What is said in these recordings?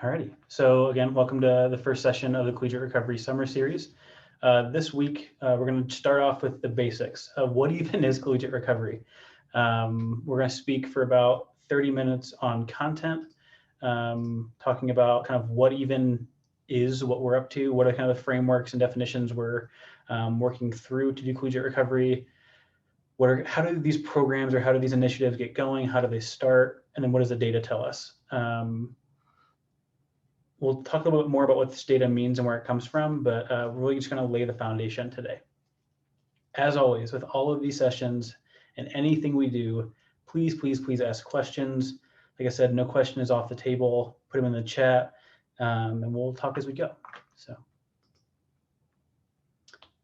Alrighty. So again, welcome to the first session of the Collegiate Recovery Summer Series. This week, we're going to start off with the basics of what even is collegiate recovery. We're going to speak for about 30 minutes on content, talking about kind of what even is what we're up to, what are kind of the frameworks and definitions we're working through to do collegiate recovery. How do these programs or how do these initiatives get going? How do they start? And then what does the data tell us? We'll talk a little bit more about what this data means and where it comes from, but we're really just going to lay the foundation today. As always, with all of these sessions and anything we do, please, please, please ask questions. Like I said, no question is off the table. Put them in the chat, and we'll talk as we go. So,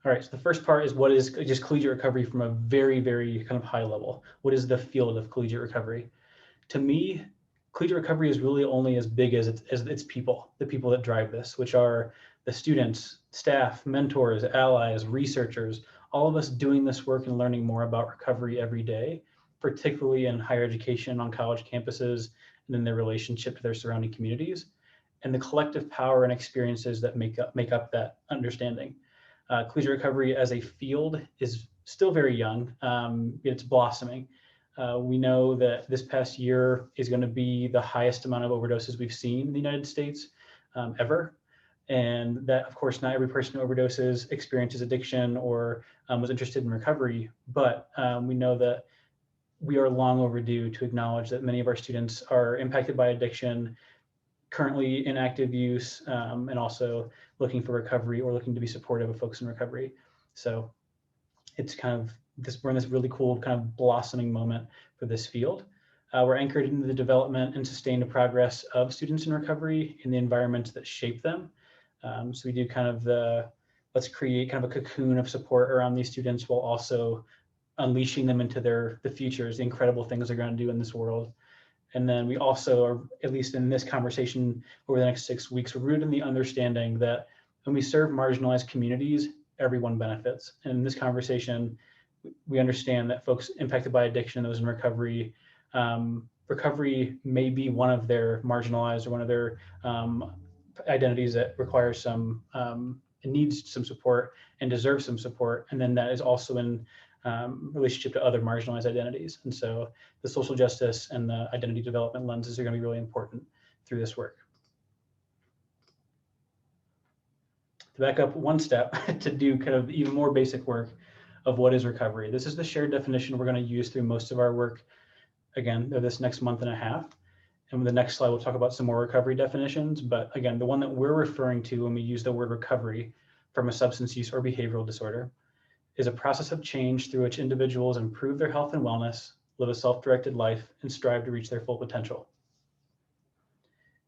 all right, so the first part is what is just collegiate recovery from a very, very kind of high level. What is the field of collegiate recovery? To me, collegiate recovery is really only as big as its people, the people that drive this, which are the students, staff, mentors, allies, researchers, all of us doing this work and learning more about recovery every day, particularly in higher education on college campuses and in their relationship to their surrounding communities, and the collective power and experiences that make up that understanding. Collegiate recovery as a field is still very young, it's blossoming. We know that this past year is going to be the highest amount of overdoses we've seen in the United States ever. And that, of course, not every person who overdoses experiences addiction or was interested in recovery. But we know that we are long overdue to acknowledge that many of our students are impacted by addiction, currently in active use, and also looking for recovery or looking to be supportive of folks in recovery. So it's kind of we're in this really cool kind of blossoming moment for this field. We're anchored in the development and sustained progress of students in recovery in the environments that shape them. So we do kind of let's create kind of a cocoon of support around these students while also unleashing them into the futures, the incredible things they're going to do in this world. And then we also are, at least in this conversation over the next 6 weeks, we're rooted in the understanding that when we serve marginalized communities, everyone benefits. And in this conversation, we understand that folks impacted by addiction, those in recovery, recovery may be one of their marginalized or one of their identities that requires needs some support and deserves some support. And then that is also in relationship to other marginalized identities. And so the social justice and the identity development lenses are going to be really important through this work. To back up one step to do kind of even more basic work of what is recovery. This is the shared definition we're going to use through most of our work, again, this next month and a half. And with the next slide, we'll talk about some more recovery definitions. But again, the one that we're referring to when we use the word recovery from a substance use or behavioral disorder is a process of change through which individuals improve their health and wellness, live a self-directed life, and strive to reach their full potential.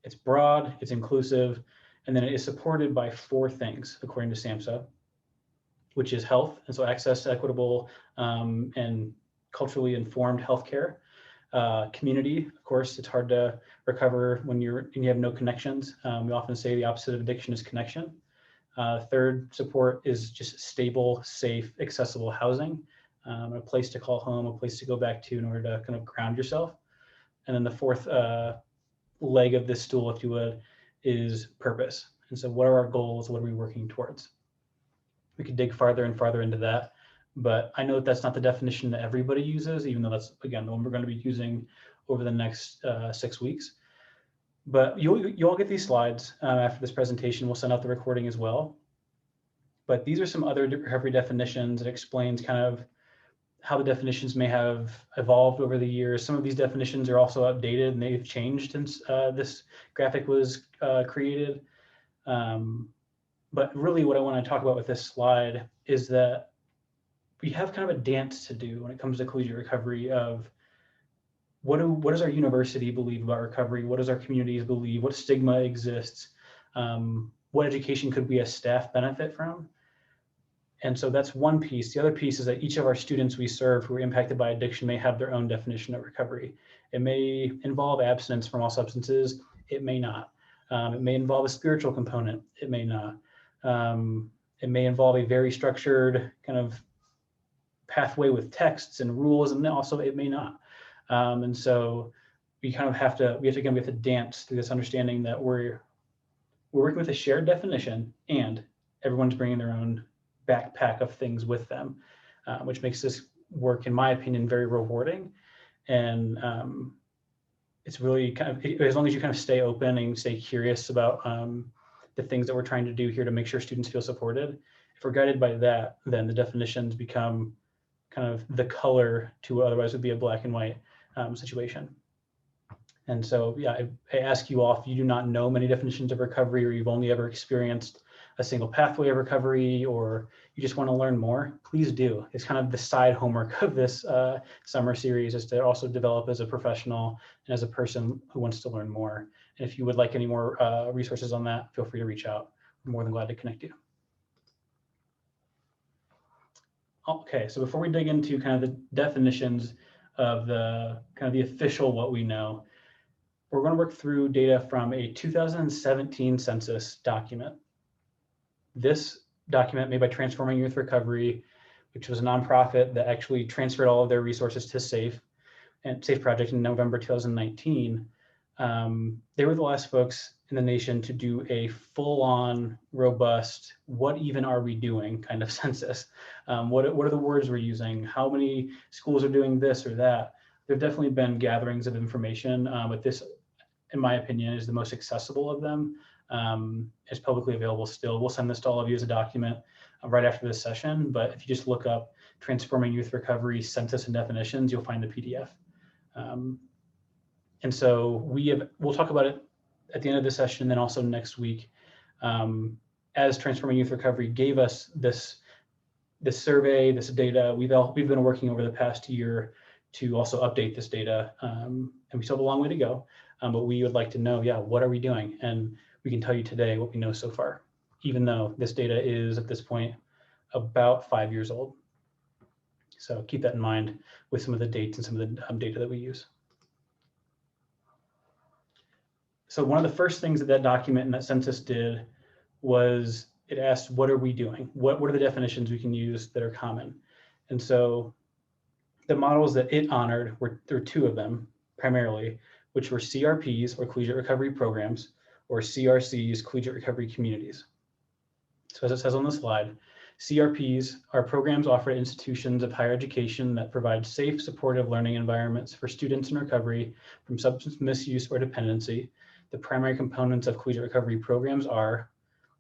It's broad, it's inclusive, and then it is supported by 4 things, according to SAMHSA, which is health, and so access to equitable and culturally informed healthcare. Community, of course, it's hard to recover when you have no connections. We often say the opposite of addiction is connection. Third, support is just stable, safe, accessible housing, a place to call home, a place to go back to in order to kind of ground yourself. And then the fourth leg of this stool, if you would, is purpose. And so what are our goals? What are we working towards? We could dig farther and farther into that, but I know that that's not the definition that everybody uses, even though that's, again, the one we're going to be using over the next 6 weeks. But you all get these slides after this presentation. We'll send out the recording as well. But these are some other recovery definitions that explains kind of how the definitions may have evolved over the years. Some of these definitions are also outdated and they've changed since this graphic was created. But really what I want to talk about with this slide is that we have kind of a dance to do when it comes to collegiate recovery of what does our university believe about recovery? What does our communities believe? What stigma exists? What education could we as staff benefit from? And so that's one piece. The other piece is that each of our students we serve who are impacted by addiction may have their own definition of recovery. It may involve abstinence from all substances. It may not. It may involve a spiritual component. It may not. It may involve a very structured kind of pathway with texts and rules, and also it may not. And so we have to dance through this understanding that we're working with a shared definition and everyone's bringing their own backpack of things with them, which makes this work, in my opinion, very rewarding. And it's really as long as you stay open and stay curious about the things that we're trying to do here to make sure students feel supported. If we're guided by that, then the definitions become the color to what otherwise would be a black and white situation. And so, yeah, I ask you all, if you do not know many definitions of recovery, or you've only ever experienced a single pathway of recovery, or you just want to learn more, please do. It's the side homework of this summer series, is to also develop as a professional and as a person who wants to learn more. And if you would like any more resources on that, feel free to reach out. I'm more than glad to connect you. Okay, so before we dig into the definitions of the the official what we know, we're going to work through data from a 2017 census document. This document, made by Transforming Youth Recovery, which was a nonprofit that actually transferred all of their resources to SAFE Project in November 2019. They were the last folks in the nation to do a full-on, robust, what even are we doing census. What are the words we're using? How many schools are doing this or that? There have definitely been gatherings of information, but this, in my opinion, is the most accessible of them. It's publicly available still. We'll send this to all of you as a document right after this session, but if you just look up Transforming Youth Recovery Census and Definitions, you'll find the PDF. And so we'll talk about it at the end of the session, and then also next week, as Transforming Youth Recovery gave us this survey, this data. We've been working over the past year to also update this data, and we still have a long way to go. But we would like to know, what are we doing? And we can tell you today what we know so far, even though this data is at this point about 5 years old. So keep that in mind with some of the dates and some of the data that we use. So one of the first things that document and that census did was it asked, what are we doing? What are the definitions we can use that are common? And so the models that it honored there were two of them primarily, which were CRPs, or Collegiate Recovery Programs, or CRCs, Collegiate Recovery Communities. So as it says on the slide, CRPs are programs offered at institutions of higher education that provide safe, supportive learning environments for students in recovery from substance misuse or dependency. The primary components of Collegiate Recovery Programs are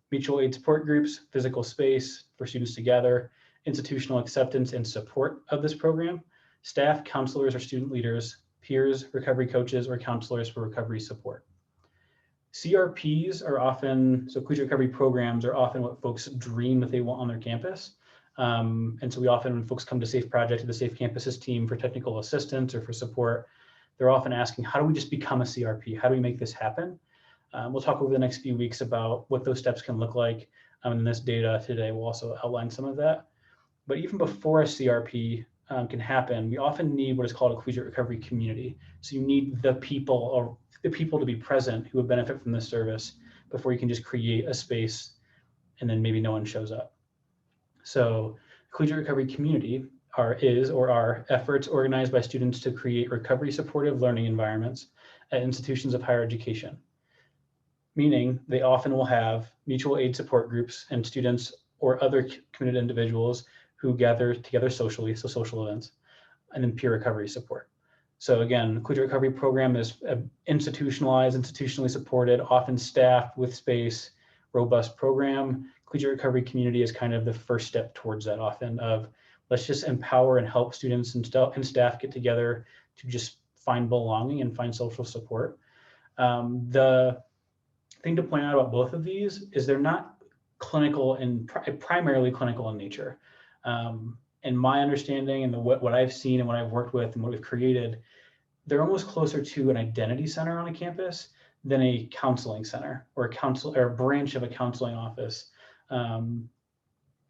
mutual aid support groups, physical space for students to gather, institutional acceptance and support of this program, staff, counselors or student leaders, peers, recovery coaches, or counselors for recovery support. CRPs are often, so Collegiate Recovery Programs are often what folks dream that they want on their campus. And so we often, when folks come to SAFE Project, to the SAFE Campuses team for technical assistance or for support, they're often asking, how do we just become a CRP? How do we make this happen? We'll talk over the next few weeks about what those steps can look like. And this data today will also outline some of that. But even before a CRP can happen, we often need what is called a collegiate recovery community. So you need the people to be present who would benefit from this service before you can just create a space and then maybe no one shows up. So collegiate recovery community are efforts organized by students to create recovery supportive learning environments at institutions of higher education. Meaning they often will have mutual aid support groups and students or other committed individuals who gather together socially, so social events, and then peer recovery support. So again, Collegiate Recovery Program is institutionalized, institutionally supported, often staffed with space, robust program. Collegiate Recovery Community is kind of the first step towards that, often of let's just empower and help students and staff get together to just find belonging and find social support. The thing to point out about both of these is they're not clinical and primarily clinical in nature. In my understanding and what I've seen and what I've worked with and what we've created, they're almost closer to an identity center on a campus than a counseling center or a branch of a counseling office.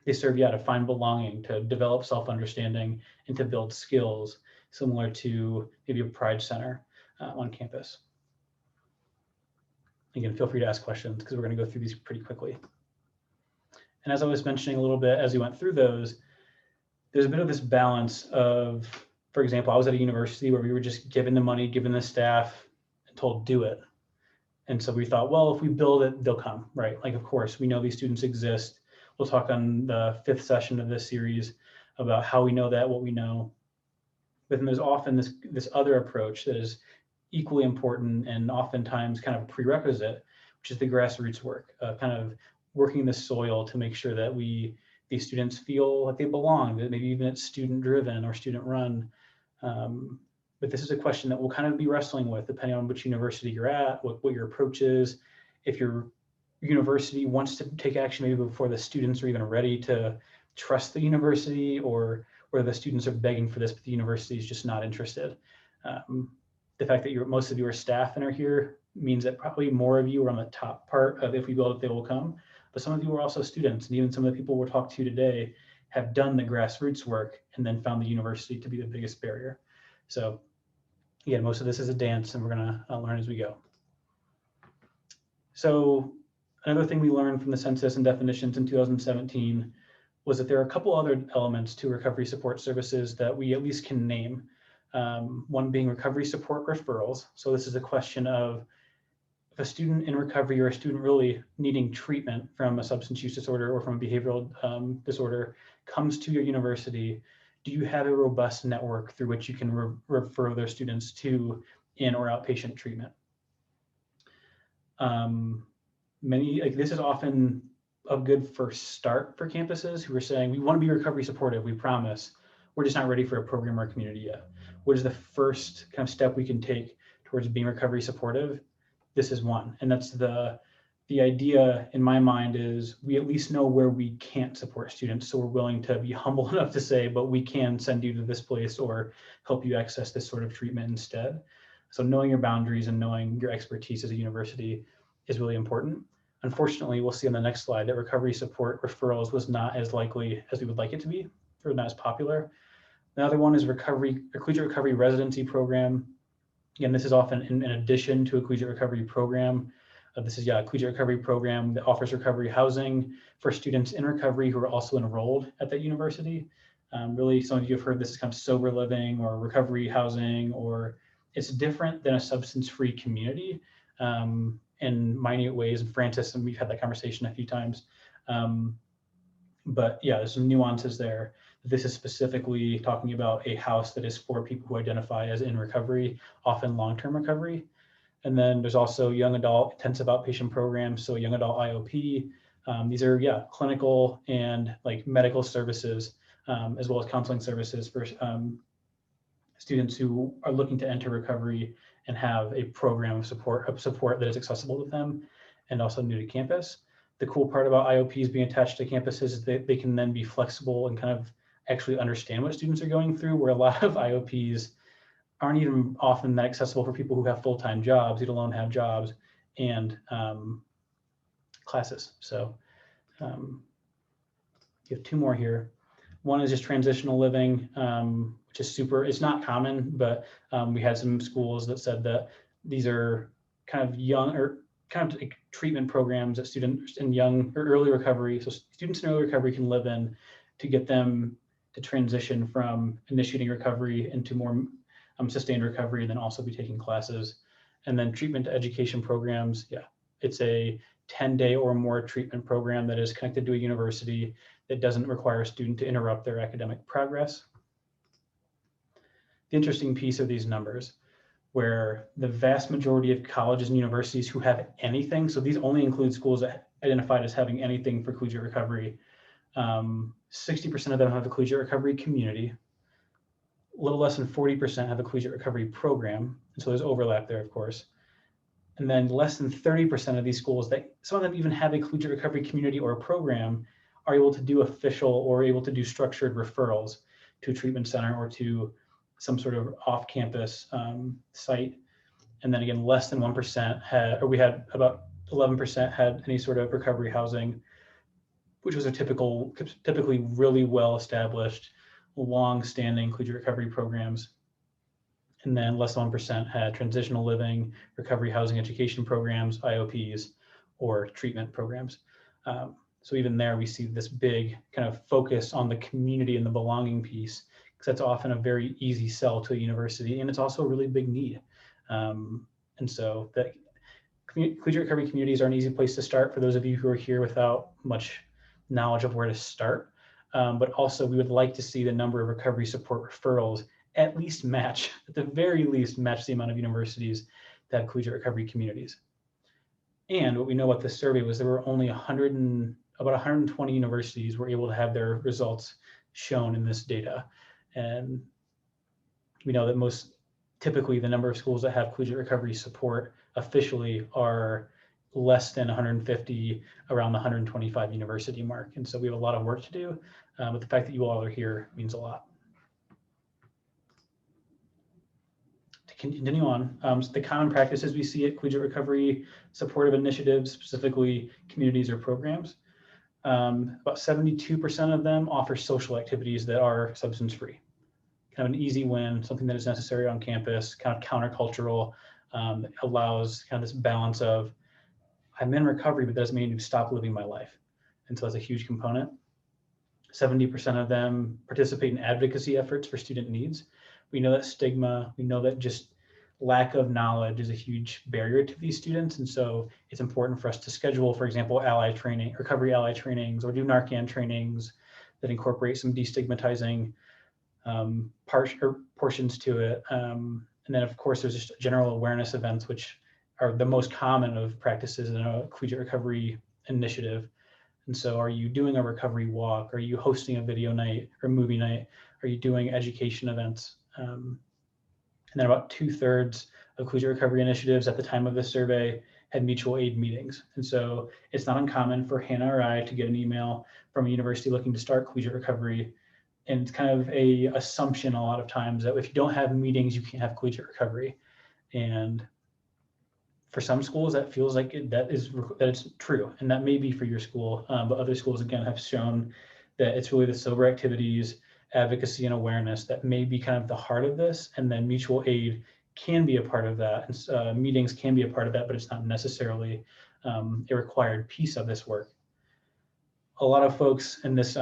They serve to find belonging, to develop self-understanding, and to build skills similar to maybe a Pride Center on campus. Again, feel free to ask questions because we're going to go through these pretty quickly. And as I was mentioning a little bit as we went through those, there's a bit of this balance of For example, I was at a university where we were just given the money, given the staff, and told do it. And so we thought, well, if we build it, they'll come, right? Like, of course, we know these students exist. We'll talk on the 5th session of this series about how we know that, what we know. But then there's often this other approach that is equally important and oftentimes kind of a prerequisite, which is the grassroots work, kind of working the soil to make sure that these students feel like they belong, that maybe even it's student driven or student run. But this is a question that we'll kind of be wrestling with depending on which university you're at, what your approach is. If your university wants to take action maybe before the students are even ready to trust the university, or where the students are begging for this, but the university is just not interested. The fact that most of you are staff and are here means that probably more of you are on the top part of if we build it, they will come. But some of you are also students, and even some of the people we'll talk to today have done the grassroots work and then found the university to be the biggest barrier. So again, most of this is a dance, and we're going to learn as we go. So another thing we learned from the census and definitions in 2017 was that there are a couple other elements to recovery support services that we at least can name. One being recovery support referrals. So this is a question of if a student in recovery or a student really needing treatment from a substance use disorder or from a behavioral disorder comes to your university, do you have a robust network through which you can refer their students to in or outpatient treatment? This is often a good first start for campuses who are saying, we want to be recovery supportive, we promise. We're just not ready for a program or community yet. What is the first kind of step we can take towards being recovery supportive? This is one. And that's the idea in my mind is we at least know where we can't support students. So we're willing to be humble enough to say, but we can send you to this place or help you access this sort of treatment instead. So knowing your boundaries and knowing your expertise as a university is really important. Unfortunately, we'll see on the next slide that recovery support referrals was not as likely as we would like it to be, or not as popular. Another one is a collegiate recovery residency program. Again, this is often in addition to a collegiate recovery program. This is a collegiate recovery program that offers recovery housing for students in recovery who are also enrolled at that university. Really, some of you have heard this is kind of sober living or recovery housing, or it's different than a substance-free community in minute ways. And Francis, and we've had that conversation a few times. But yeah, there's some nuances there. This is specifically talking about a house that is for people who identify as in recovery, often long-term recovery. And then there's also young adult intensive outpatient programs, so young adult IOP. These are clinical and like medical services, as well as counseling services for students who are looking to enter recovery and have a program of support that is accessible to them and also new to campus. The cool part about IOPs being attached to campuses is that they can then be flexible and kind of actually understand what students are going through, where a lot of IOPs aren't even often that accessible for people who have full-time jobs, let alone have jobs and classes. So you have two more here. One is just transitional living, which is it's not common, but we had some schools that said that these are kind of young or kind of like treatment programs that students in young or early recovery, so students in early recovery can live in to get them to transition from initiating recovery into more sustained recovery, and then also be taking classes. And then treatment to education programs, it's a 10-day or more treatment program that is connected to a university that doesn't require a student to interrupt their academic progress. The interesting piece of these numbers, where the vast majority of colleges and universities who have anything, so these only include schools that identified as having anything for collegiate recovery, 60% of them have a collegiate recovery community. A little less than 40% have a collegiate recovery program. And so there's overlap there, of course. And then less than 30% of these schools, that some of them even have a collegiate recovery community or a program, are able to do official or able to do structured referrals to a treatment center or to some sort of off-campus site. And then again, less than 1% had, or we had about 11% had any sort of recovery housing, which was a typically really well-established, long-standing collegiate recovery programs. And then less than 1% had transitional living, recovery housing education programs, IOPs, or treatment programs. So even there, we see this big kind of focus on the community and the belonging piece because that's often a very easy sell to a university, and it's also a really big need. And so the collegiate recovery communities are an easy place to start for those of you who are here without much knowledge of where to start. But also we would like to see the number of recovery support referrals at least match, at the very least match the amount of universities that have collegiate recovery communities. And what we know about this survey was there were only about 120 universities were able to have their results shown in this data. And we know that most typically the number of schools that have collegiate recovery support officially are less than 150, around the 125 university mark. And so we have a lot of work to do, but the fact that you all are here means a lot. To continue on, so the common practices we see at collegiate recovery supportive initiatives, specifically communities or programs, about 72% of them offer social activities that are substance-free. Kind of an easy win, something that is necessary on campus, kind of countercultural, allows kind of this balance of, I'm in recovery, but that doesn't mean to stop living my life. And so that's a huge component. 70% of them participate in advocacy efforts for student needs. We know that stigma, we know that just lack of knowledge is a huge barrier to these students. And so it's important for us to schedule, for example, ally training, recovery ally trainings, or do Narcan trainings that incorporate some destigmatizing portions to it. And then of course, there's just general awareness events, which are the most common of practices in a collegiate recovery initiative. And so are you doing a recovery walk? Are you hosting a video night or movie night? Are you doing education events? And then about 2/3 of collegiate recovery initiatives at the time of this survey had mutual aid meetings. And so it's not uncommon for Hannah or I to get an email from a university looking to start collegiate recovery. And it's kind of a assumption a lot of times that if you don't have meetings, you can't have collegiate recovery. And for some schools, that feels like that it's true, and that may be for your school, but other schools again have shown that it's really the sober activities, advocacy, and awareness that may be kind of the heart of this, and then mutual aid can be a part of that, and meetings can be a part of that, but it's not necessarily a required piece of this work. A lot of folks in this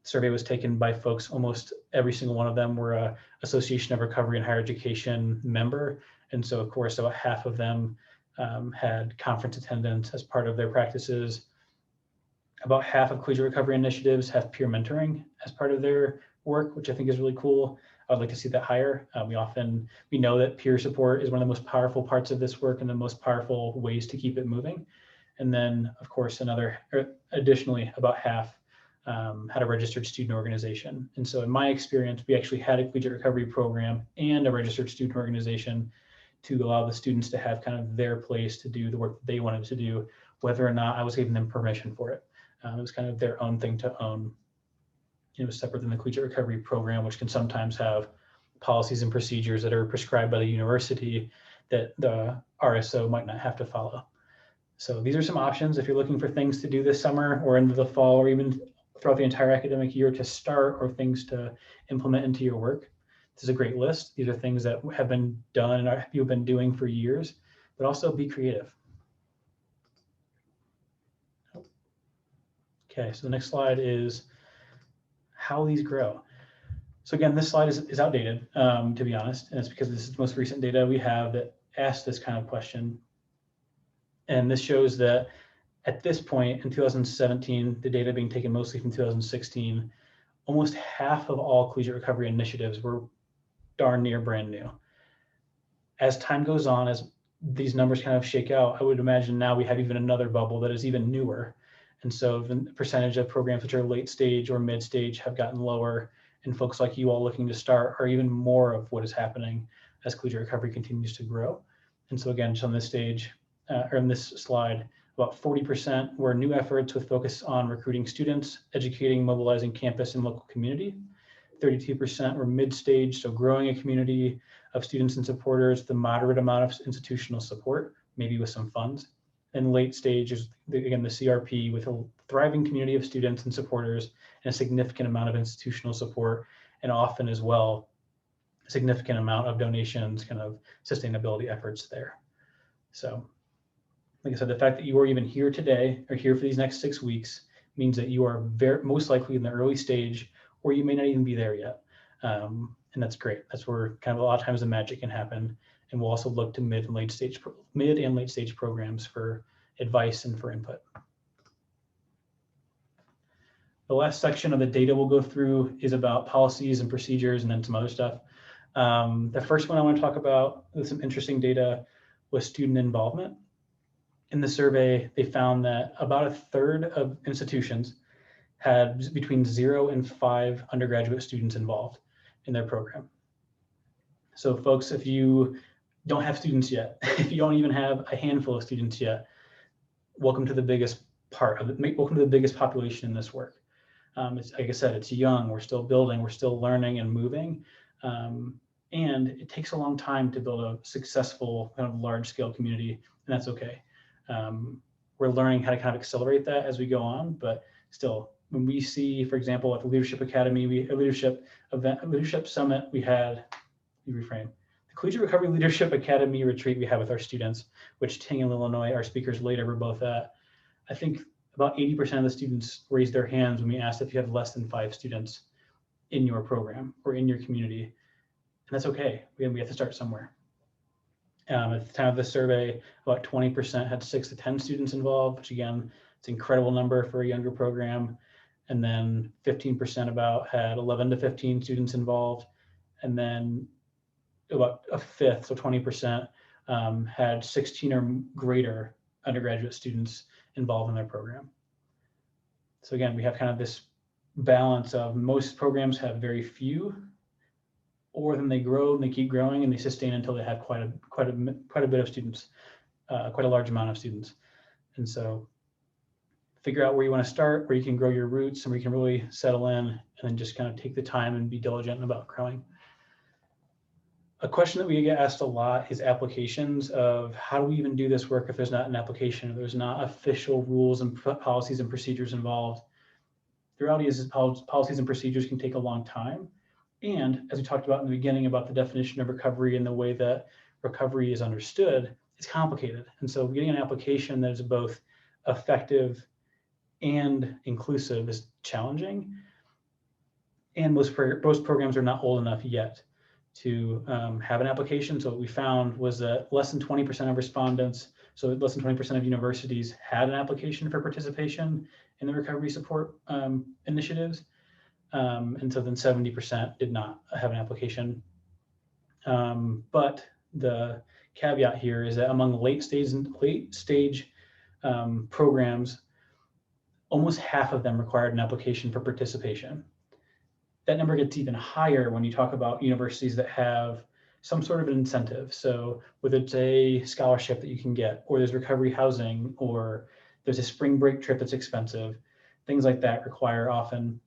survey was taken by folks, almost every single one of them were a Association of Recovery and Higher Education member. And so of course, about half of them had conference attendance as part of their practices. About half of collegiate recovery initiatives have peer mentoring as part of their work, which I think is really cool. I'd like to see that higher. We know that peer support is one of the most powerful parts of this work and the most powerful ways to keep it moving. And then of course, additionally, about half had a registered student organization. And so in my experience, we actually had a collegiate recovery program and a registered student organization to allow the students to have kind of their place to do the work that they wanted to do, whether or not I was giving them permission for it. It was kind of their own thing to own. It was separate than the collegiate recovery program, which can sometimes have policies and procedures that are prescribed by the university that the RSO might not have to follow. So these are some options if you're looking for things to do this summer or into the fall or even throughout the entire academic year to start or things to implement into your work. This is a great list. These are things that have been done and you've been doing for years, but also be creative. Okay, so the next slide is how these grow. So again, this slide is outdated, to be honest, and it's because this is the most recent data we have that asks this kind of question. And this shows that at this point in 2017, the data being taken mostly from 2016, almost half of all collegiate recovery initiatives were darn near brand new. As time goes on, as these numbers kind of shake out, I would imagine now we have even another bubble that is even newer. And so the percentage of programs which are late stage or mid stage have gotten lower, and folks like you all looking to start are even more of what is happening as collegiate recovery continues to grow. And so again, just on this stage, or in this slide, about 40% were new efforts with focus on recruiting students, educating, mobilizing campus and local community. 32% were mid-stage, so growing a community of students and supporters, the moderate amount of institutional support, maybe with some funds. And late stage is, again, the CRP with a thriving community of students and supporters and a significant amount of institutional support, and often as well, a significant amount of donations, kind of sustainability efforts there. So, like I said, the fact that you are even here today or here for these next 6 weeks means that you are most likely in the early stage, or you may not even be there yet. And that's great. That's where kind of a lot of times the magic can happen. And we'll also look to mid and late stage programs for advice and for input. The last section of the data we'll go through is about policies and procedures and then some other stuff. The first one I want to talk about with some interesting data was student involvement. In the survey, they found that about a third of institutions had between 0 and 5 undergraduate students involved in their program. So folks, if you don't have students yet, if you don't even have a handful of students yet, welcome to the biggest part of it. Welcome to the biggest population in this work. It's, like I said, it's young, we're still building, we're still learning and moving. And it takes a long time to build a successful kind of large scale community, and that's okay. We're learning how to kind of accelerate that as we go on, but still, when we see, for example, at the Leadership Academy, leadership summit, we had, the Collegiate Recovery Leadership Academy retreat we had with our students, which Ting and Illinois, our speakers later, were both at. I think about 80% of the students raised their hands when we asked if you have less than 5 students in your program or in your community. And that's okay. We have to start somewhere. At the time of the survey, about 20% had 6 to 10 students involved, which again, it's an incredible number for a younger program. And then 15% about had 11 to 15 students involved. And then about a fifth, so 20%, had 16 or greater undergraduate students involved in their program. So again, we have kind of this balance of most programs have very few, or then they grow and they keep growing and they sustain until they have quite a bit of students, quite a large amount of students. And so figure out where you want to start, where you can grow your roots and where you can really settle in, and then just kind of take the time and be diligent about growing. A question that we get asked a lot is applications of how do we even do this work if there's not an application, if there's not official rules and policies and procedures involved. The reality is policies and procedures can take a long time. And as we talked about in the beginning about the definition of recovery and the way that recovery is understood, it's complicated. And so getting an application that is both effective and inclusive is challenging. And most programs are not old enough yet to have an application. So what we found was that less than 20% of respondents, so less than 20% of universities had an application for participation in the recovery support initiatives. And so then 70% did not have an application. But the caveat here is that among late stage programs, almost half of them required an application for participation. That number gets even higher when you talk about universities that have some sort of an incentive. So whether it's a scholarship that you can get, or there's recovery housing, or there's a spring break trip that's expensive, things like that require often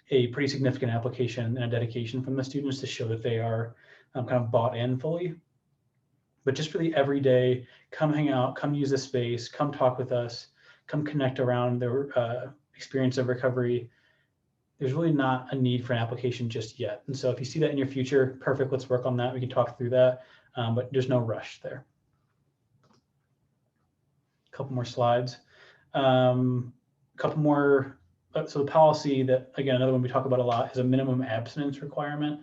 a pretty significant application and a dedication from the students to show that they are kind of bought in fully. But just for the everyday, come hang out, come use this space, come talk with us, come connect around the experience of recovery, there's really not a need for an application just yet. And so if you see that in your future, perfect, let's work on that. We can talk through that, but there's no rush there. A couple more slides. Couple more. So the policy that, again, another one we talk about a lot is a minimum abstinence requirement.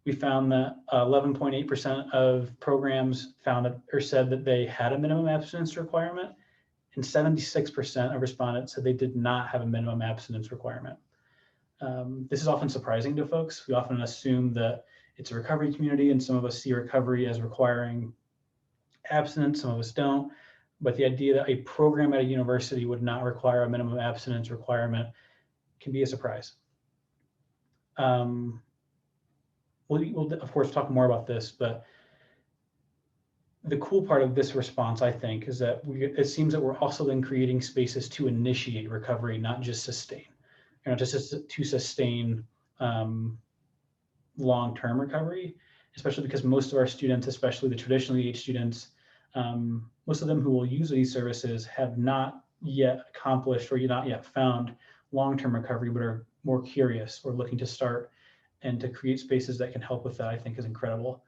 We found that 11.8% of programs found that or said that they had a minimum abstinence requirement, and 76% of respondents said they did not have a minimum abstinence requirement. This is often surprising to folks. We often assume that it's a recovery community, and some of us see recovery as requiring abstinence, some of us don't. But the idea that a program at a university would not require a minimum abstinence requirement can be a surprise. We'll of course talk more about this, but the cool part of this response, I think, is that it seems that we're also then creating spaces to initiate recovery, not just sustain. Just to sustain long-term recovery, especially because most of our students, especially the traditionally aged students, most of them who will use these services have not yet accomplished or not yet found long-term recovery, but are more curious or looking to start, and to create spaces that can help with that, I think, is incredible.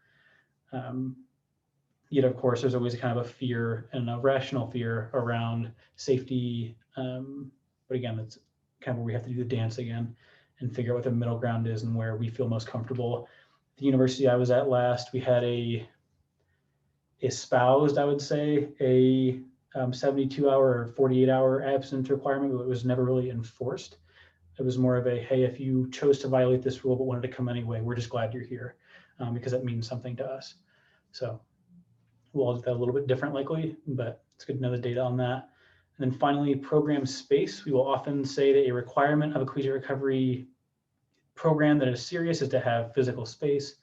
Yet, of course, there's always kind of a fear and a rational fear around safety. But again, that's kind of where we have to do the dance again and figure out what the middle ground is and where we feel most comfortable. The university I was at last, we had espoused, I would say, a 72-hour or 48-hour abstinence requirement, but it was never really enforced. It was more of a, hey, if you chose to violate this rule but wanted to come anyway, we're just glad you're here, because it means something to us. So we'll all do that a little bit different likely, but it's good to know the data on that. And then finally, program space. We will often say that a requirement of a collegiate recovery program that is serious is to have physical space.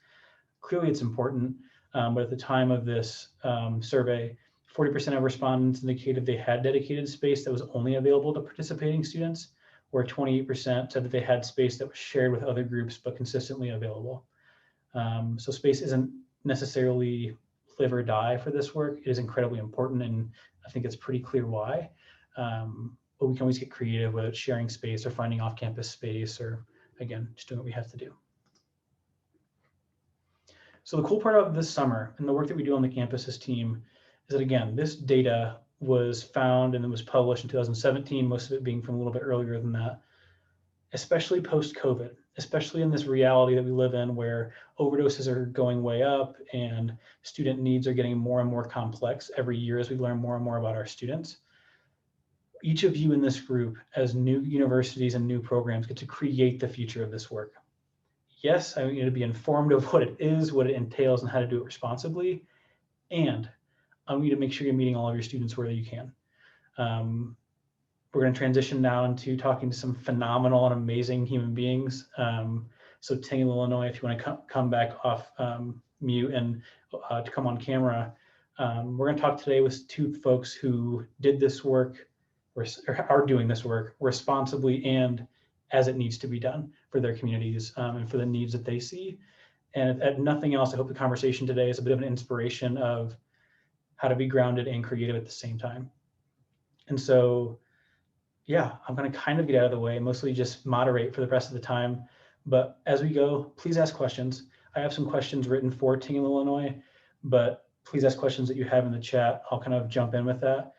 Clearly it's important, but at the time of this survey, 40% of respondents indicated they had dedicated space that was only available to participating students, where 28% said that they had space that was shared with other groups but consistently available. So space isn't necessarily live or die for this work. It is incredibly important, and I think it's pretty clear why. But we can always get creative, whether it's sharing space or finding off-campus space, or again, just doing what we have to do. So the cool part of this summer and the work that we do on the campuses team is that, again, this data was found and it was published in 2017, most of it being from a little bit earlier than that, especially post-COVID, especially in this reality that we live in where overdoses are going way up and student needs are getting more and more complex every year as we learn more and more about our students. Each of you in this group, as new universities and new programs, get to create the future of this work. Yes, I want you to be informed of what it is, what it entails, and how to do it responsibly. And I want you to make sure you're meeting all of your students where you can. We're going to transition now into talking to some phenomenal and amazing human beings. So Ting in Illinois, if you want to come back off mute and to come on camera, we're going to talk today with two folks who did this work or are doing this work responsibly and as it needs to be done for their communities and for the needs that they see. And if nothing else, I hope the conversation today is a bit of an inspiration of how to be grounded and creative at the same time. And so, yeah, I'm going to kind of get out of the way, mostly just moderate for the rest of the time. But as we go, please ask questions. I have some questions written for Ting in Illinois, but please ask questions that you have in the chat. I'll kind of jump in with that.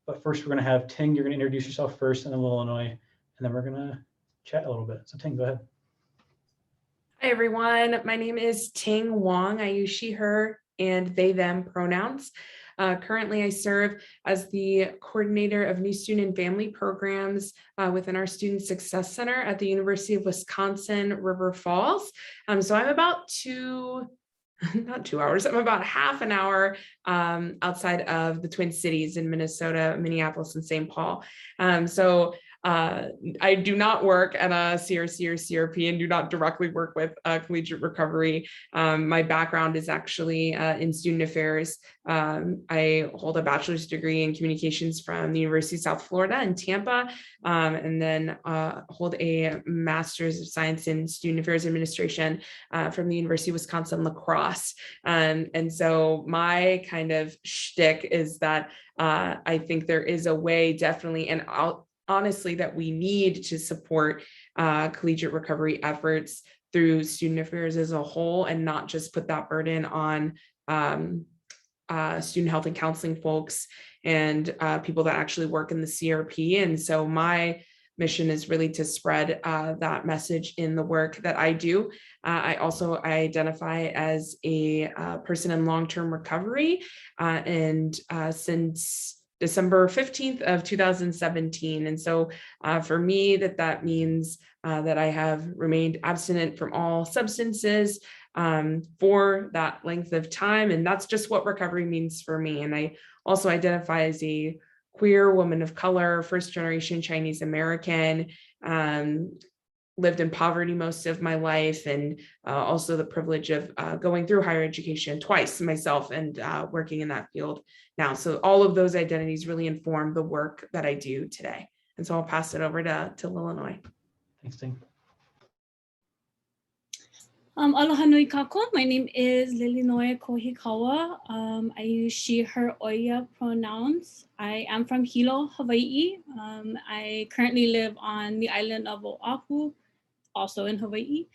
But first, we're going to have Ting. You're going to introduce yourself first, and then Illinois, and then we're going to chat a little bit. So Ting, go ahead. Hi, everyone. My name is Ting Wong. I use she, her, and they, them pronouns. Currently, I serve as the coordinator of new student and family programs within our Student Success Center at the University of Wisconsin, River Falls. So I'm about not 2 hours, I'm about half an hour outside of the Twin Cities in Minnesota, Minneapolis, and St. Paul. I do not work at a CRC or CRP and do not directly work with collegiate recovery. My background is actually in student affairs. I hold a bachelor's degree in communications from the University of South Florida in Tampa, and then hold a master's of science in student affairs administration from the University of Wisconsin La Crosse. And so my kind of shtick is that I think there is a way, definitely, and honestly, that we need to support collegiate recovery efforts through student affairs as a whole, and not just put that burden on student health and counseling folks and people that actually work in the CRP. And so my mission is really to spread that message in the work that I do. I also identify as a person in long-term recovery, and since December 15th of 2017. And so for me, that means that I have remained abstinent from all substances for that length of time. And that's just what recovery means for me. And I also identify as a queer woman of color, first generation Chinese American, lived in poverty most of my life, and also the privilege of going through higher education twice myself and working in that field now. So all of those identities really inform the work that I do today. And so I'll pass it over to Illinois. Thanks, Ting. Aloha nui kako. My name is Lilinoe Kohikawa. I use she, her, oya pronouns. I am from Hilo, Hawaii. I currently live on the island of Oahu, also in Hawaii.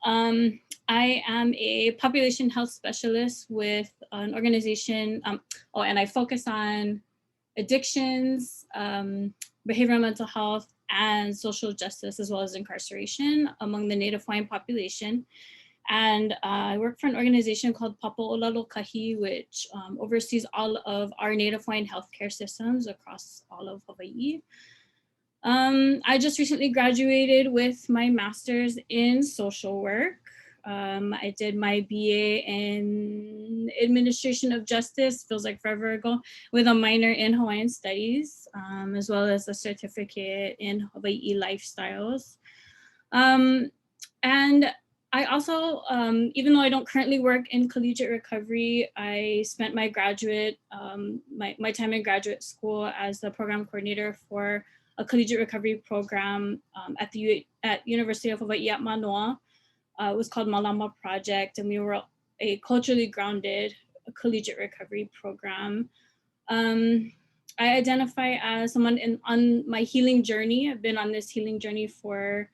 I am a population health specialist with an organization, and I focus on addictions, behavioral mental health, and social justice, as well as incarceration among the Native Hawaiian population. And I work for an organization called Papo Olalokahi, which oversees all of our Native Hawaiian healthcare systems across all of Hawaii. I just recently graduated with my master's in social work. I did my BA in Administration of Justice, feels like forever ago, with a minor in Hawaiian Studies, as well as a certificate in Hawaii Lifestyles. And I also, even though I don't currently work in collegiate recovery, I spent my graduate, my time in graduate school as the program coordinator for a collegiate recovery program at University of Hawaii at Manoa. It was called Malama Project, and we were a culturally grounded collegiate recovery program. I identify as someone on my healing journey. I've been on this healing journey for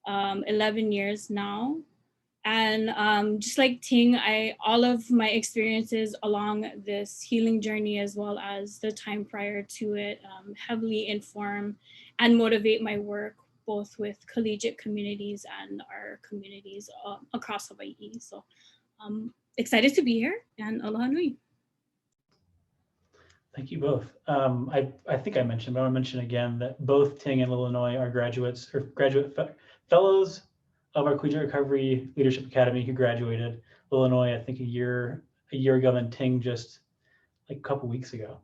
11 years now. And just like Ting, all of my experiences along this healing journey, as well as the time prior to it, heavily inform and motivate my work, both with collegiate communities and our communities across Hawaii. So I'm excited to be here, and aloha nui. Thank you both. I think I mentioned, but I want to mention again that both Ting and Illinois are graduate fellows of our Collegiate Recovery Leadership Academy who graduated. Illinois, I think a year ago, and Ting just like a couple weeks ago.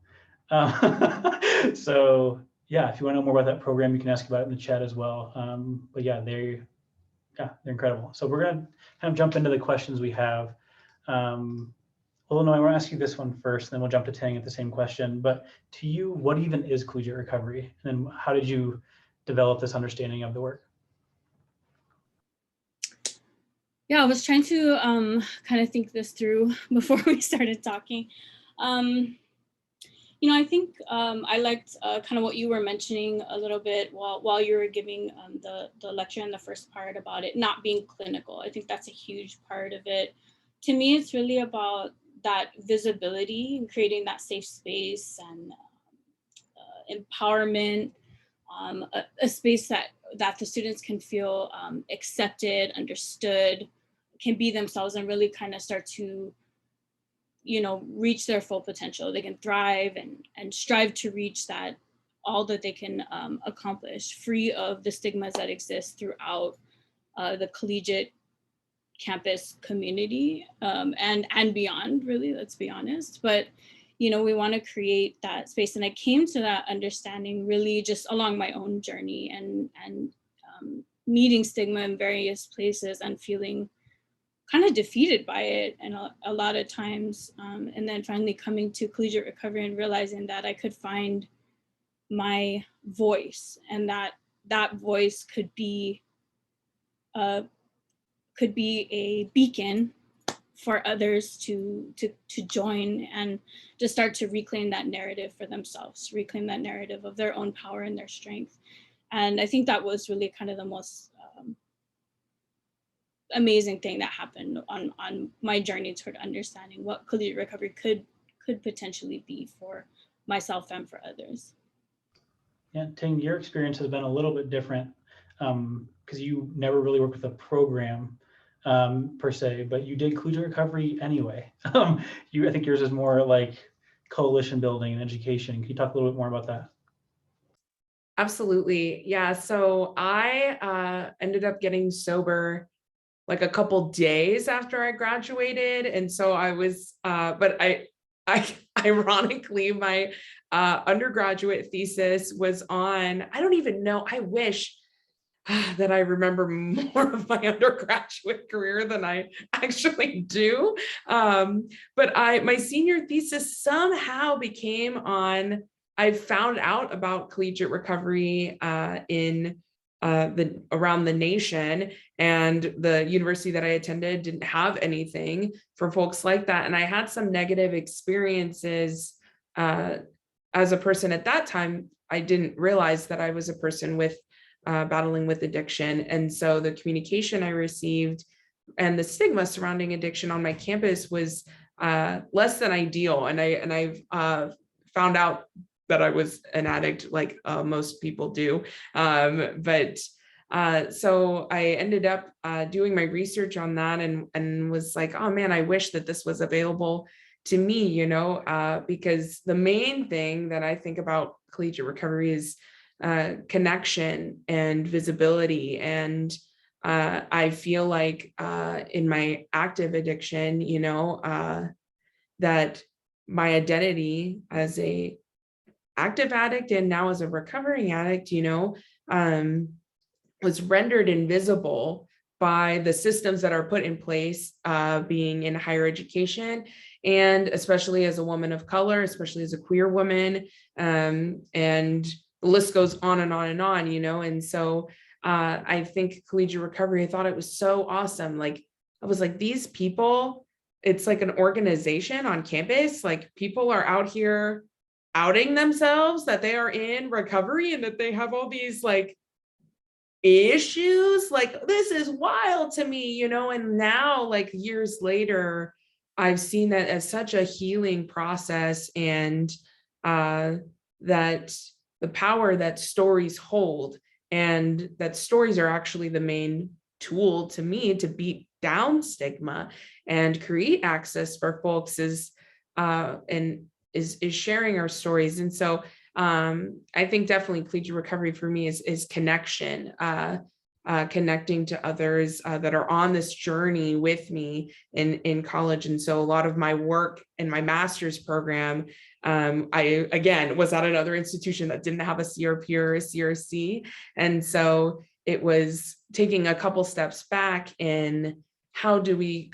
So yeah, if you want to know more about that program, you can ask about it in the chat as well. But yeah, they're incredible. So we're gonna kind of jump into the questions we have. Illinois, I want to ask you this one first, and then we'll jump to Ting at the same question. But to you, what even is collegiate recovery? And then how did you develop this understanding of the work? Yeah, I was trying to kind of think this through before we started talking. I think I liked kind of what you were mentioning a little bit while you were giving the lecture in the first part about it not being clinical. I think that's a huge part of it. To me, it's really about that visibility and creating that safe space and empowerment, a space that the students can feel accepted, understood, can be themselves, and really kind of start to reach their full potential. They can thrive and strive to reach that, all that they can accomplish, free of the stigmas that exist throughout the collegiate campus community and beyond, really, let's be honest. But we want to create that space. And I came to that understanding really just along my own journey and meeting stigma in various places and feeling kind of defeated by it, and a lot of times, and then finally coming to collegiate recovery and realizing that I could find my voice, and that voice could be a beacon for others to join and to start to reclaim that narrative for themselves, reclaim that narrative of their own power and their strength. And I think that was really kind of the most amazing thing that happened on my journey toward understanding what collegiate recovery could potentially be for myself and for others. Yeah, Ting, your experience has been a little bit different because you never really worked with a program per se, but you did collegiate recovery anyway. I think yours is more like coalition building and education. Can you talk a little bit more about that? Absolutely. Yeah. So I ended up getting sober like a couple days after I graduated. And so I was, but I ironically, my undergraduate thesis was on, I don't even know, I wish that I remember more of my undergraduate career than I actually do. But my senior thesis somehow became on, I found out about collegiate recovery in around the nation, and the university that I attended didn't have anything for folks like that. And I had some negative experiences as a person at that time. I didn't realize that I was a person with battling with addiction. And so the communication I received and the stigma surrounding addiction on my campus was less than ideal. And I've found out that I was an addict, like most people do. So I ended up doing my research on that and was like, oh man, I wish that this was available to me, because the main thing that I think about collegiate recovery is connection and visibility. And I feel like in my active addiction, that my identity as a active addict and now as a recovering addict, was rendered invisible by the systems that are put in place, being in higher education, and especially as a woman of color, especially as a queer woman, and the list goes on and on and on, and so I think collegiate recovery, I thought it was so awesome. Like, I was like, these people, it's like an organization on campus, like people are out here outing themselves that they are in recovery and that they have all these like issues. Like, this is wild to me, and now, like, years later, I've seen that as such a healing process, and that the power that stories hold, and that stories are actually the main tool to me to beat down stigma and create access for folks, is sharing our stories. And so I think definitely collegiate recovery for me is connection, connecting to others that are on this journey with me in college. And so a lot of my work in my master's program, I, again, was at another institution that didn't have a CRP or a CRC. And so it was taking a couple steps back in how do we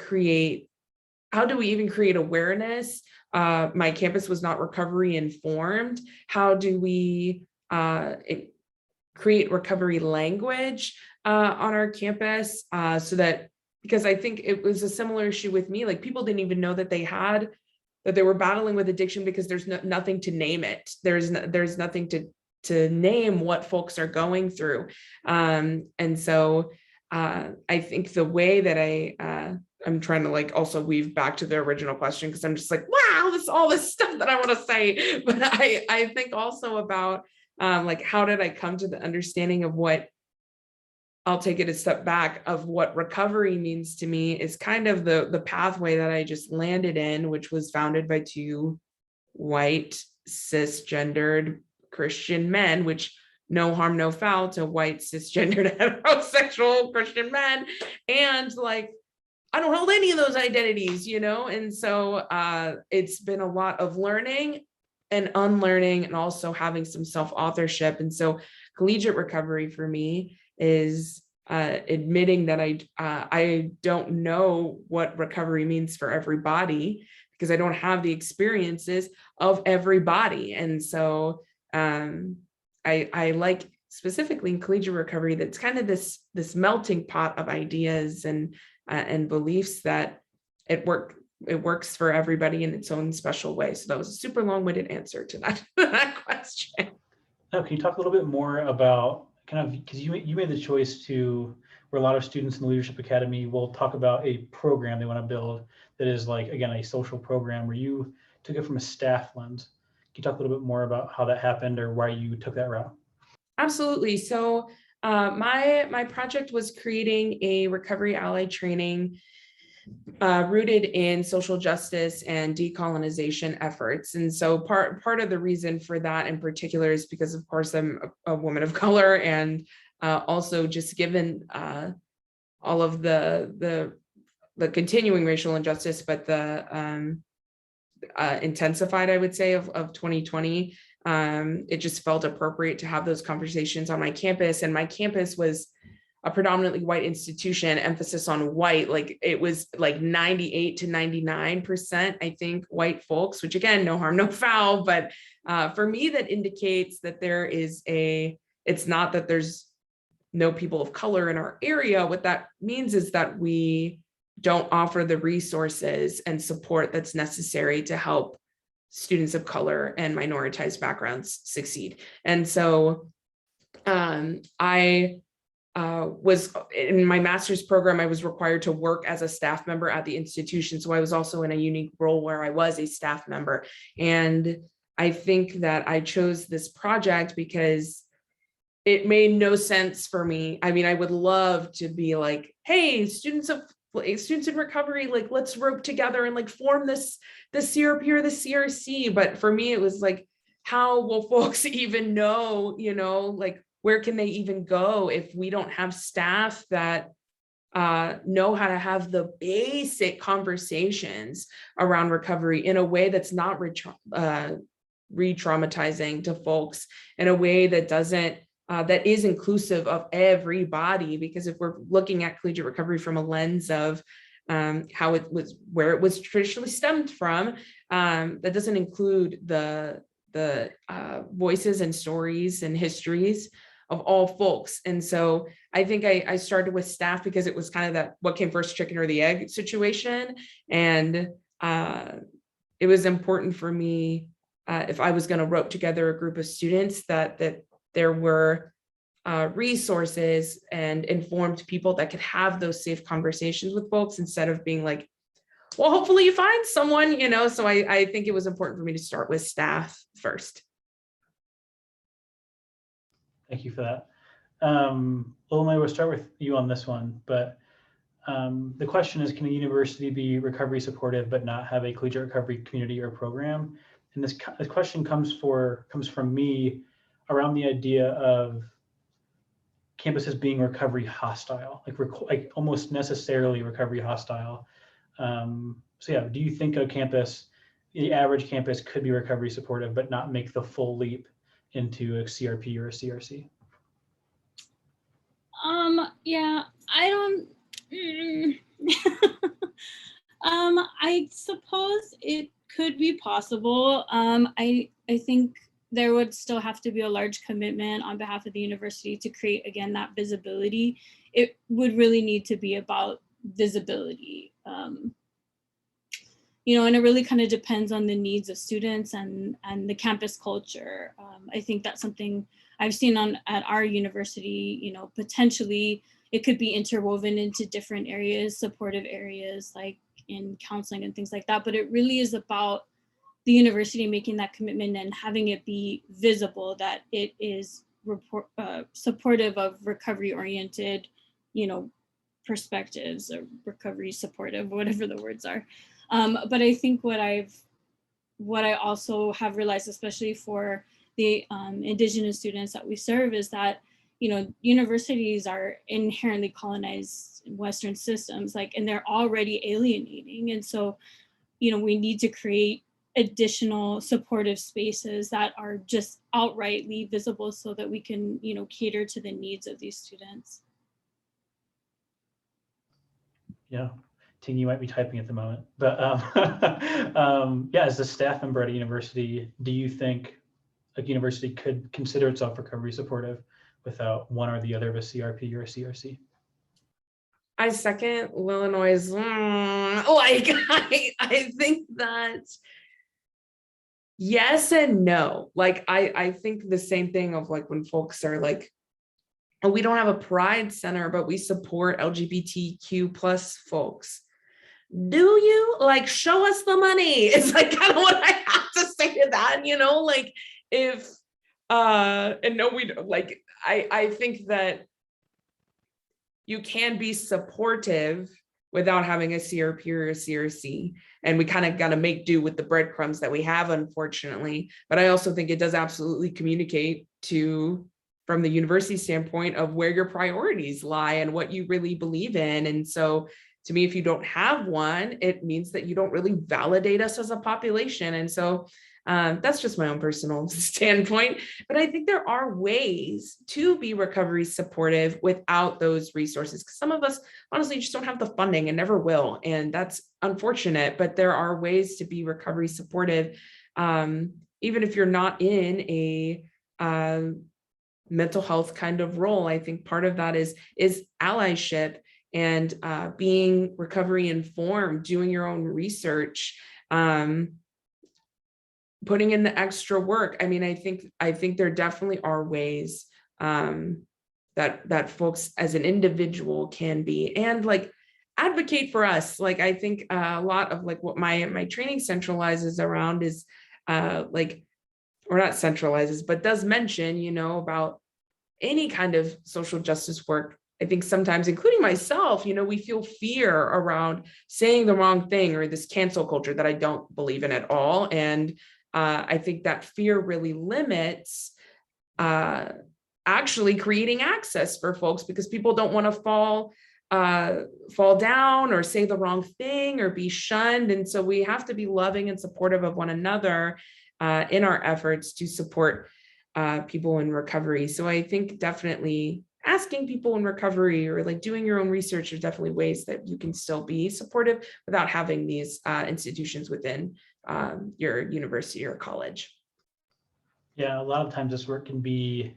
even create awareness? My campus was not recovery informed. How do we create recovery language on our campus, so that, because I think it was a similar issue with me, like people didn't even know that they were battling with addiction because there's nothing to name it. There's nothing to name what folks are going through. And so I think the way that I'm trying to like also weave back to the original question, because I'm just like, wow, this all this stuff that I want to say. But I think also about like, how did I come to the understanding of what, I'll take it a step back, of what recovery means to me is kind of the pathway that I just landed in, which was founded by two white cisgendered Christian men, which no harm, no foul to white cisgendered heterosexual Christian men. And like, I don't hold any of those identities, And so it's been a lot of learning and unlearning, and also having some self-authorship. And so collegiate recovery for me is admitting that I don't know what recovery means for everybody, because I don't have the experiences of everybody. And so I like specifically in collegiate recovery, that's kind of this melting pot of ideas and beliefs that it works for everybody in its own special way. So that was a super long-winded answer to that question. Now, can you talk a little bit more about kind of, because you made the choice to, where a lot of students in the Leadership Academy will talk about a program they want to build that is like, again, a social program, where you took it from a staff lens. Can you talk a little bit more about how that happened or why you took that route? Absolutely. So my project was creating a recovery ally training rooted in social justice and decolonization efforts. And so part of the reason for that in particular is because, of course, I'm a woman of color, and also just given all of the continuing racial injustice, but the intensified, I would say, of 2020. It just felt appropriate to have those conversations on my campus. And my campus was a predominantly white institution, emphasis on white, like it was like 98 to 99%, I think, white folks, which again, no harm, no foul. But for me, that indicates that it's not that there's no people of color in our area. What that means is that we don't offer the resources and support that's necessary to help students of color and minoritized backgrounds succeed. And so I was in my master's program, I was required to work as a staff member at the institution. So I was also in a unique role where I was a staff member. And I think that I chose this project because it made no sense for me. I mean, I would love to be like, hey, students in recovery, like, let's rope together and like form the CRP or the CRC. But for me, it was like, how will folks even know, like, where can they even go if we don't have staff that know how to have the basic conversations around recovery in a way that's not re-traumatizing to folks, in a way that doesn't that is inclusive of everybody. Because if we're looking at collegiate recovery from a lens of how it was, where it was traditionally stemmed from, that doesn't include the voices and stories and histories of all folks. And so I think I started with staff because it was kind of that what came first, chicken or the egg situation. And it was important for me, if I was going to rope together a group of students, that there were resources and informed people that could have those safe conversations with folks, instead of being like, well, hopefully you find someone, so I think it was important for me to start with staff first. Thank you for that. Ulma, we'll start with you on this one, but the question is, can a university be recovery supportive but not have a collegiate recovery community or program? And this question comes from me around the idea of campuses being recovery hostile, like almost necessarily recovery hostile. So yeah, do you think the average campus could be recovery supportive but not make the full leap into a CRP or a CRC? Yeah, I don't. I suppose it could be possible. I think there would still have to be a large commitment on behalf of the university to create, again, that visibility. It would really need to be about visibility. And it really kind of depends on the needs of students and the campus culture. I think that's something I've seen at our university. Potentially it could be interwoven into different areas, supportive areas like in counseling and things like that. But it really is about the university making that commitment and having it be visible that it is supportive of recovery-oriented, perspectives, or recovery supportive, whatever the words are. But I think what I also have realized, especially for the Indigenous students that we serve, is that universities are inherently colonized Western systems, and they're already alienating. And so, we need to create additional supportive spaces that are just outrightly visible so that we can, cater to the needs of these students. Yeah. Ting, you might be typing at the moment, but yeah, as a staff member at a university, do you think a university could consider itself recovery supportive without one or the other of a CRP or a CRC? I second Illinois'. I think that yes and no. I think the same thing of when folks are like, oh, we don't have a pride center, but we support LGBTQ plus folks. Do you show us the money? It's kind of what I have to say to that, if and no, we don't. I think that you can be supportive without having a CRP or a CRC, and we kind of got to make do with the breadcrumbs that we have, unfortunately. But I also think it does absolutely communicate from the university standpoint of where your priorities lie and what you really believe in. And so to me, if you don't have one, it means that you don't really validate us as a population. And so that's just my own personal standpoint. But I think there are ways to be recovery supportive without those resources, because some of us honestly just don't have the funding and never will. And that's unfortunate, but there are ways to be recovery supportive, even if you're not in a mental health kind of role. I think part of that is allyship and being recovery informed, doing your own research, putting in the extra work. I mean, I think there definitely are ways that folks as an individual can be, and advocate for us. I think a lot of what my training centralizes around is or not centralizes, but does mention, about any kind of social justice work. I think sometimes, including myself, we feel fear around saying the wrong thing, or this cancel culture that I don't believe in at all. And I think that fear really limits actually creating access for folks, because people don't want to fall down or say the wrong thing or be shunned. And so we have to be loving and supportive of one another in our efforts to support people in recovery. So I think definitely asking people in recovery, or like doing your own research, are definitely ways that you can still be supportive without having these institutions within your university or college. Yeah, a lot of times this work can be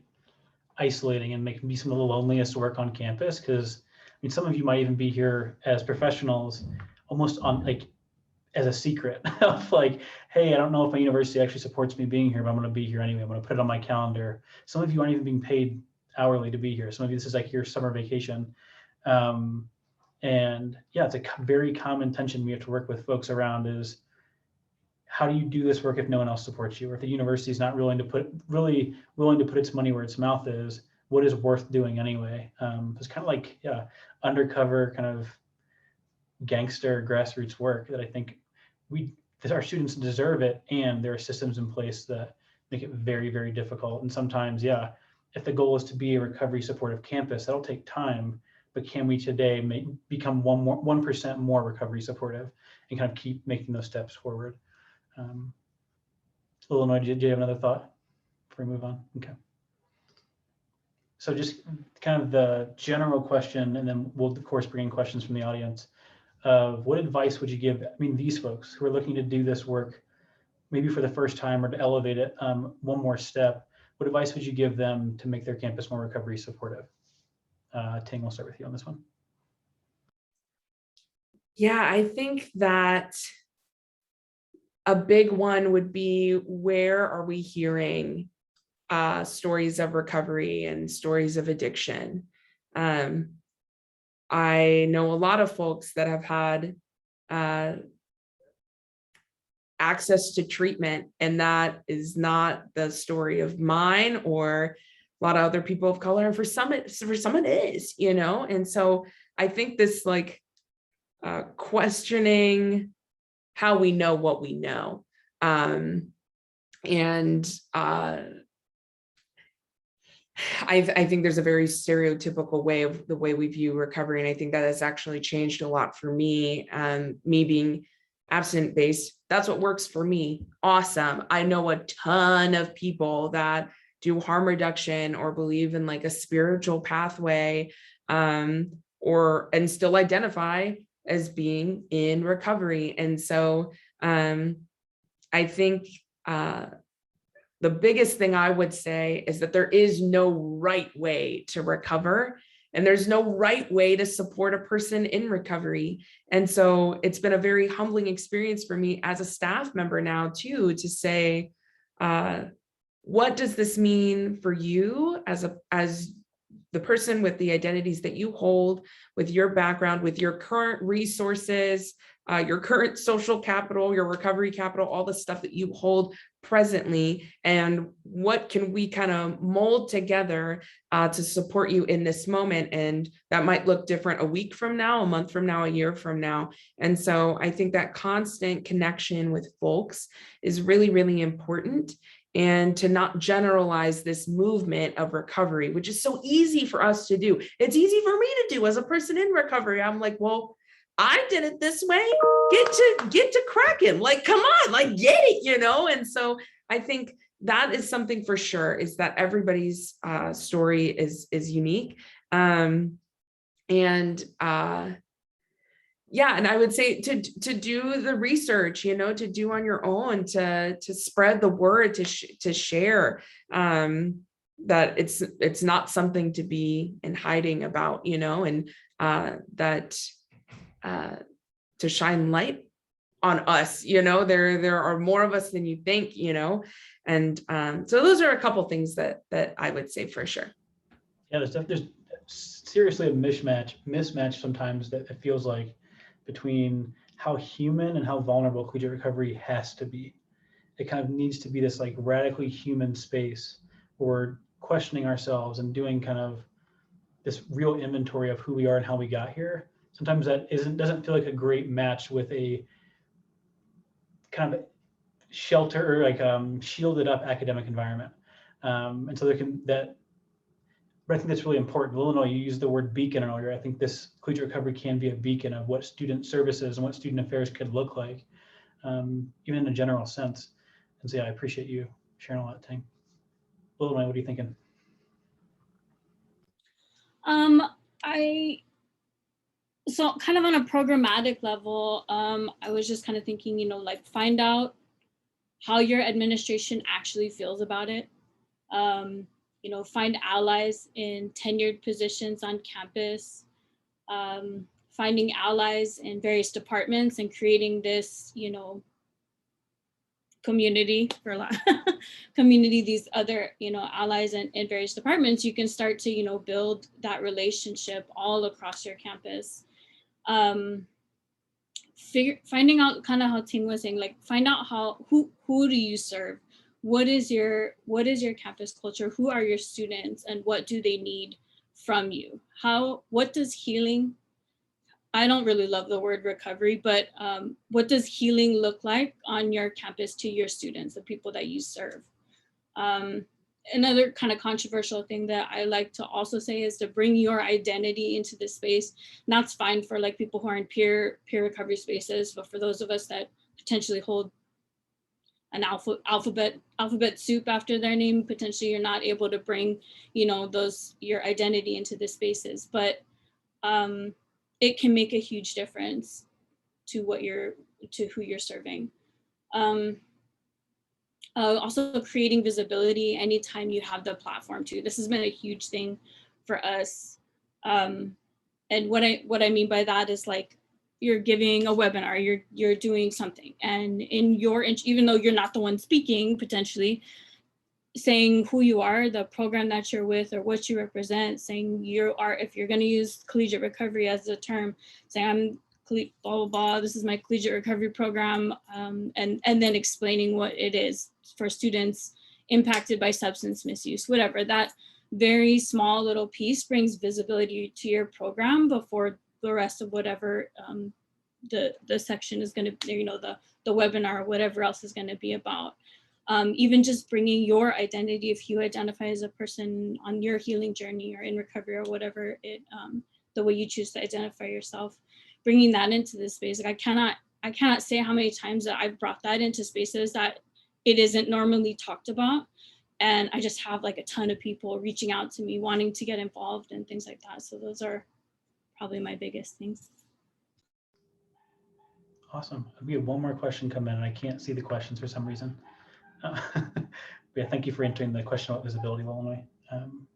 isolating and can be some of the loneliest work on campus, because some of you might even be here as professionals almost on as a secret of hey, I don't know if my university actually supports me being here, but I'm going to be here anyway. I'm going to put it on my calendar. Some of you aren't even being paid hourly to be here. Some of you, this is your summer vacation. And yeah, it's a very common tension we have to work with folks around, is how do you do this work if no one else supports you, or if the university is not willing to put its money where its mouth is? What is worth doing anyway? It's kind of undercover kind of gangster grassroots work that I think our students deserve it, and there are systems in place that make it very, very difficult. And sometimes, if the goal is to be a recovery supportive campus, that'll take time. But can we today become 1% more recovery supportive and kind of keep making those steps forward? Illinois, do you have another thought before we move on? Okay. So just kind of the general question, and then we'll of course bring in questions from the audience. What advice would you give, these folks who are looking to do this work, maybe for the first time, or to elevate it one more step? What advice would you give them to make their campus more recovery supportive? Ting, we'll start with you on this one. Yeah, I think that a big one would be, where are we hearing stories of recovery and stories of addiction? I know a lot of folks that have had access to treatment, and that is not the story of mine or a lot of other people of color. And for some it is, And so I think this questioning how we know what we know, I think there's a very stereotypical way of the way we view recovery. And I think that has actually changed a lot for me. Me being abstinent-based, that's what works for me. Awesome. I know a ton of people that do harm reduction or believe in a spiritual pathway, and still identify as being in recovery. And so I think the biggest thing I would say is that there is no right way to recover, and there's no right way to support a person in recovery. And so it's been a very humbling experience for me as a staff member now too, to say, what does this mean for you as the person with the identities that you hold, with your background, with your current resources, your current social capital, your recovery capital, all the stuff that you hold presently, and what can we kind of mold together to support you in this moment? And that might look different a week from now, a month from now, a year from now. And so I think that constant connection with folks is really, really important. And to not generalize this movement of recovery, which is so easy for us to do. It's easy for me to do as a person in recovery. I'm like, well, I did it this way. Get to cracking. Come on, get it, And so I think that is something for sure, is that everybody's story is unique. And I would say to do the research, to do on your own, to spread the word, to share, that it's not something to be in hiding about, and that to shine light on us, there are more of us than you think, and so those are a couple things that I would say for sure. Yeah, there's seriously a mismatch sometimes that it feels like, between how human and how vulnerable collegiate recovery has to be. it kind of needs to be this like radically human space where we're questioning ourselves and doing kind of this real inventory of who we are and how we got here. Sometimes that doesn't feel like a great match with a kind of shelter or like shielded up academic environment. And so there can that, but I think that's really important. Illinois, you used the word beacon earlier. I think this collegiate recovery can be a beacon of what student services and what student affairs could look like, even in a general sense. And so yeah, I appreciate you sharing all that, Ting. Illinois, what are you thinking? So kind of on a programmatic level, I was just kind of thinking, you know, like find out how your administration actually feels about it. You know, find allies in tenured positions on campus, finding allies in various departments and creating this, you know, community for a lot community, these other, you know, allies in various departments. You can start to, you know, build that relationship all across your campus. Finding out kind of how Ting was saying, like find out who do you serve, what is your campus culture, who are your students, and what do they need from you, what does healing, I don't really love the word recovery, but what does healing look like on your campus to your students, the people that you serve? Another kind of controversial thing that I like to also say is to bring your identity into the space. And that's fine for like people who are in peer recovery spaces, but for those of us that potentially hold an alphabet soup after their name, potentially you're not able to bring, you know, your identity into the spaces. But it can make a huge difference to who you're serving. Also creating visibility anytime you have the platform too. This has been a huge thing for us. And what I mean by that is like you're giving a webinar, you're doing something, and even though you're not the one speaking, potentially saying who you are, the program that you're with, or what you represent, saying if you're going to use collegiate recovery as a term, saying I'm blah, blah, blah, this is my collegiate recovery program, and then explaining what it is for students impacted by substance misuse, whatever. That very small little piece brings visibility to your program before the rest of whatever the section is going to, you know, the webinar or whatever else is going to be about. Even just bringing your identity, if you identify as a person on your healing journey or in recovery or whatever the way you choose to identify yourself, bringing that into this space. Like I cannot say how many times that I've brought that into spaces that it isn't normally talked about. And I just have like a ton of people reaching out to me, wanting to get involved and things like that. So those are probably my biggest things. Awesome. We have one more question come in and I can't see the questions for some reason. Yeah, thank you for answering the question about visibility, Illinois. And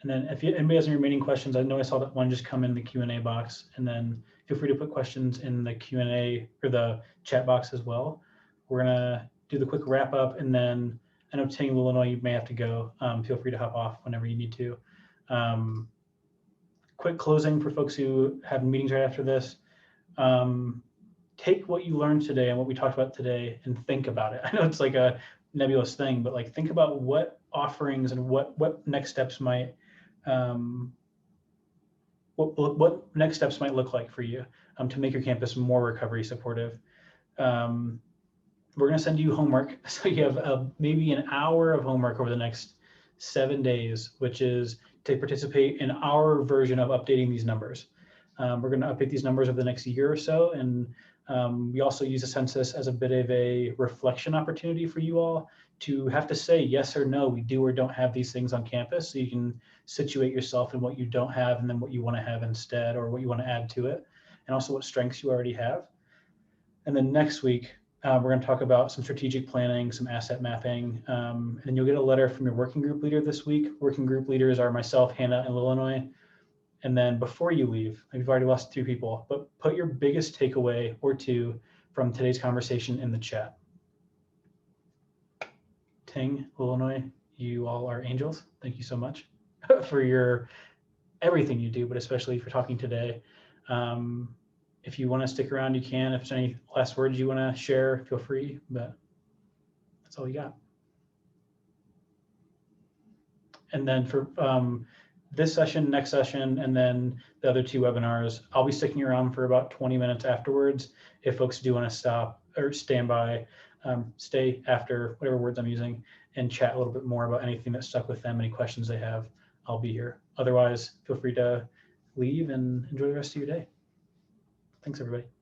then if anybody has any remaining questions, I know I saw that one just come in the Q&A box, and then feel free to put questions in the Q&A or the chat box as well. We're gonna do the quick wrap up, and then I know Ting, Illinois, you may have to go. Feel free to hop off whenever you need to. Quick closing for folks who have meetings right after this. Take what you learned today and what we talked about today and think about it. I know it's like a nebulous thing, but like think about what offerings and what next steps might what next steps might look like for you to make your campus more recovery supportive. We're going to send you homework, so you have maybe an hour of homework over the next 7 days, which is to participate in our version of updating these numbers. We're going to update these numbers over the next year or so, and we also use the census as a bit of a reflection opportunity for you all to have to say yes or no, we do or don't have these things on campus, so you can situate yourself in what you don't have and then what you want to have instead, or what you want to add to it, and also what strengths you already have. And then next week, we're going to talk about some strategic planning, some asset mapping, and then you'll get a letter from your working group leader this week. Working group leaders are myself, Hannah, and Illinois. And then before you leave, we've already lost 2 people, but put your biggest takeaway or 2 from today's conversation in the chat. Ting, Illinois, you all are angels. Thank you so much for everything you do, but especially for talking today. If you want to stick around, you can. If there's any last words you want to share, feel free, but that's all you got. And then for this session, next session, and then the other 2 webinars, I'll be sticking around for about 20 minutes afterwards. If folks do want to stop or stand by, stay after, whatever words I'm using, and chat a little bit more about anything that stuck with them, any questions they have, I'll be here. Otherwise, feel free to leave and enjoy the rest of your day. Thanks, everybody.